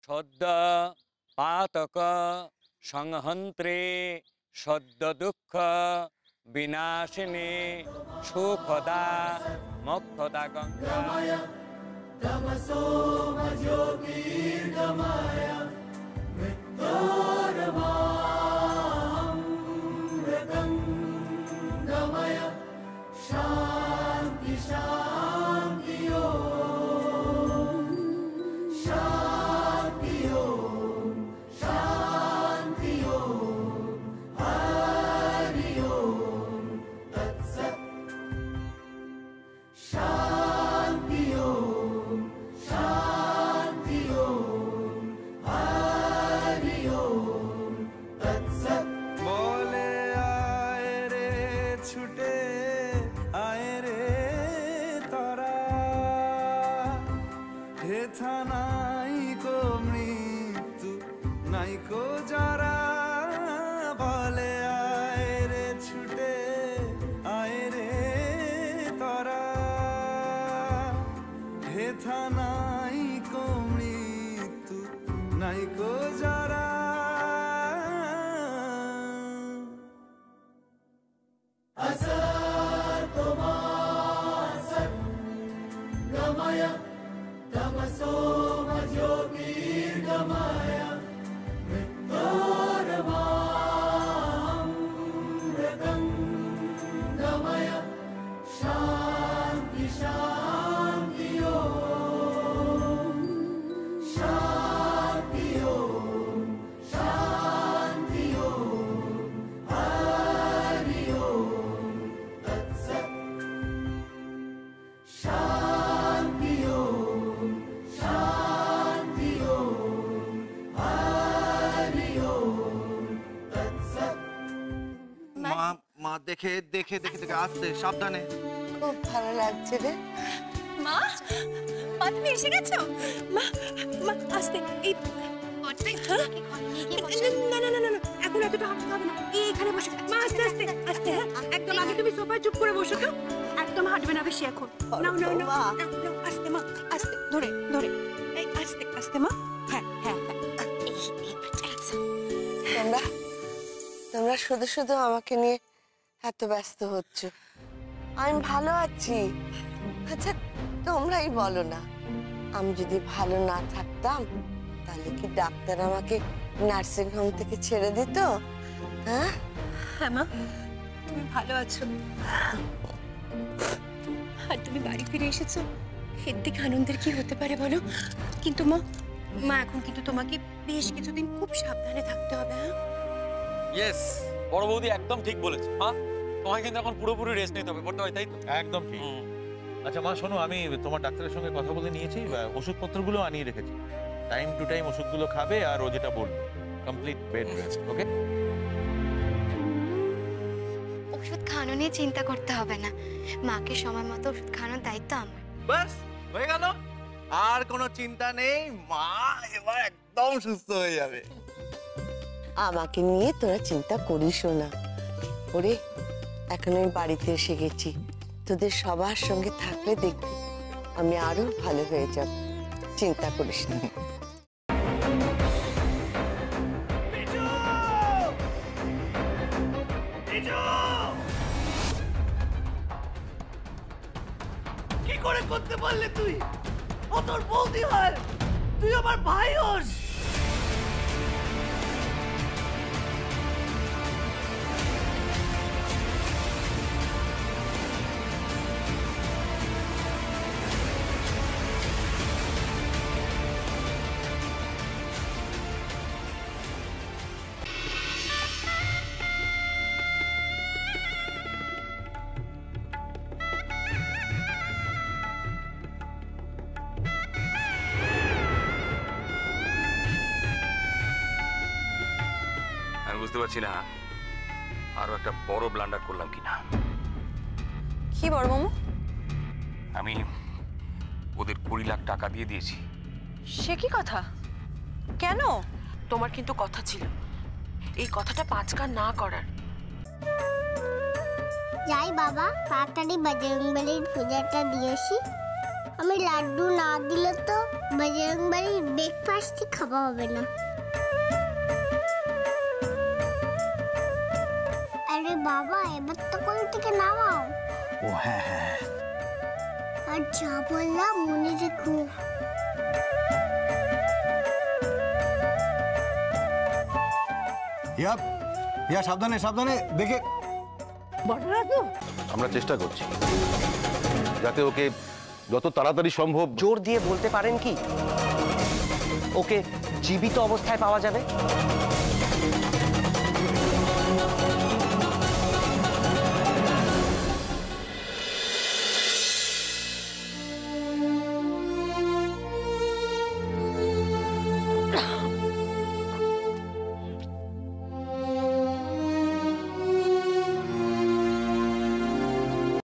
সদ্য পাতক সংহন্ত্রে সদ্য দুঃখ বিনাশিনী সুখদা মোক্ষদা গঙ্গা তমসো জ্যোতির্গময় মৃত্যুর্মামৃতং গময় শান্তি শান্তি ওম শান্তি ওম শান্তি ওম হরি ওম তৎসৎ শান্তি ওম শান্তি ওম হরি ওম তৎসৎ বলে আয় রে ছুটে আয় রে তারা হেথা নাই কো মৃত্যু নাই কো যারা বলে আয় রে ছুটে আয় রে তারা হেথা নাই কো মৃত্যু নাই কো যারা গময় তমসো জ্যোতির্গময় মৃত্যুর্মামৃতং গময় শান্তি শান্তি ওম শান্তি ওম শান্তি ওম হরি ওম তৎসৎ শান্তি ওম শান্তি ওম হরি ওম তৎসৎ মা মা দেখে দেখে দেখে দেখে আসছে, সাবধানে। খুব ভালো লাগছে রে মা। মা তুমি এসে গেছো? মা মা আস্তে এই না না না না এখন এতটা হাঁটতে হবে না, এইখানে বসে মা আস্তে আস্তে আস্তে। একদম আগে তুমি সোফায় চুপ করে বসো তো, একদম হাঁটবে না বেশি এখন। নাও নাও নাও আস্তে মা আস্তে ধরে ধরে এই আস্তে আস্তে মা। হ্যাঁ হ্যাঁ তোমরা তোমরা শুধু শুধু আমাকে নিয়ে এত ব্যস্ত হচ্ছ। আমি ভালো আছি। আচ্ছা তোমরাই বলো না, আমি যদি ভালো না থাকতাম তাহলে কি ডাক্তার আমাকে নার্সিং হোম থেকে ছেড়ে দিত? হ্যাঁ হ্যাঁ মা তুমি ভালো আছো আর তুমি বাড়ি ফিরে এসেছো, এর থেকে আনন্দের কি হতে পারে বলো? কিন্তু মা মা এখন কিন্তু তোমাকে বেশ কিছুদিন খুব সাবধানে থাকতে হবে। হ্যাঁ ইয়েস, বড় বৌদি একদম ঠিক বলেছে মা। তোমাকে কিন্তু এখন পুরোপুরি রেস্ট নিতে হবে, করতে হয়, তাই তো? একদম ঠিক। আচ্ছা মা শোনো, আমি তোমার ডাক্তারের সঙ্গে কথা বলে নিয়েছি, ওষুধপত্রগুলো আনিয়ে রেখেছি। টাইম টু টাইম ওষুধগুলো খাবে আর ও যেটা বলবে কমপ্লিট বেড রেস্ট। ওকে? ওষুধ খাওয়ানো নিয়ে চিন্তা করতে হবে না, মাকে সময় মতো ওষুধ খাওয়ানোর দায়িত্ব আমার। বাস হয়ে গেল, আর কোনো চিন্তা নেই, মা এবার একদম সুস্থ হয়ে যাবে। আমাকে নিয়ে তোরা চিন্তা করিসও না। ওরে এখন আমি বাড়িতে এসে গেছি, তোদের সবার সঙ্গে থাকলে দেখবি আমি আরো ভালো হয়ে যাব। চিন্তা করিস না। কি করে করতে পারলে তুই? ও তোর বৌদি হয়, তুই আমার ভাই হোস। বুঝতে পারছি না আরো একটা বড় ব্লান্ডার করলাম কিনা। কি বড় মামু? আমি ওদের 20 লাখ টাকা দিয়ে দিয়েছি। সে কি কথা? কেন? তোমার কিন্তু কথা ছিল এই কথাটা পাঁচকার না করার। যাই বাবা, তাড়াতাড়ি বজরংবলীর পূজাটা দিয়ে আসি। আমি লাড্ডু না দিলে তো বজরং বাড়ির ব্রেকফাস্টই খাওয়া হবে না। আরে বাবা, এবার তো কোল থেকে নামাও। ও হ্যাঁ হ্যাঁ, আর যা বললাম মনে রেখো। ইয়া সাবধানে সাবধানে দেখে। আমরা চেষ্টা করছি যাতে ওকে যত তাড়াতাড়ি সম্ভব। জোর দিয়ে বলতে পারেন কি ওকে জীবিত অবস্থায় পাওয়া যাবে?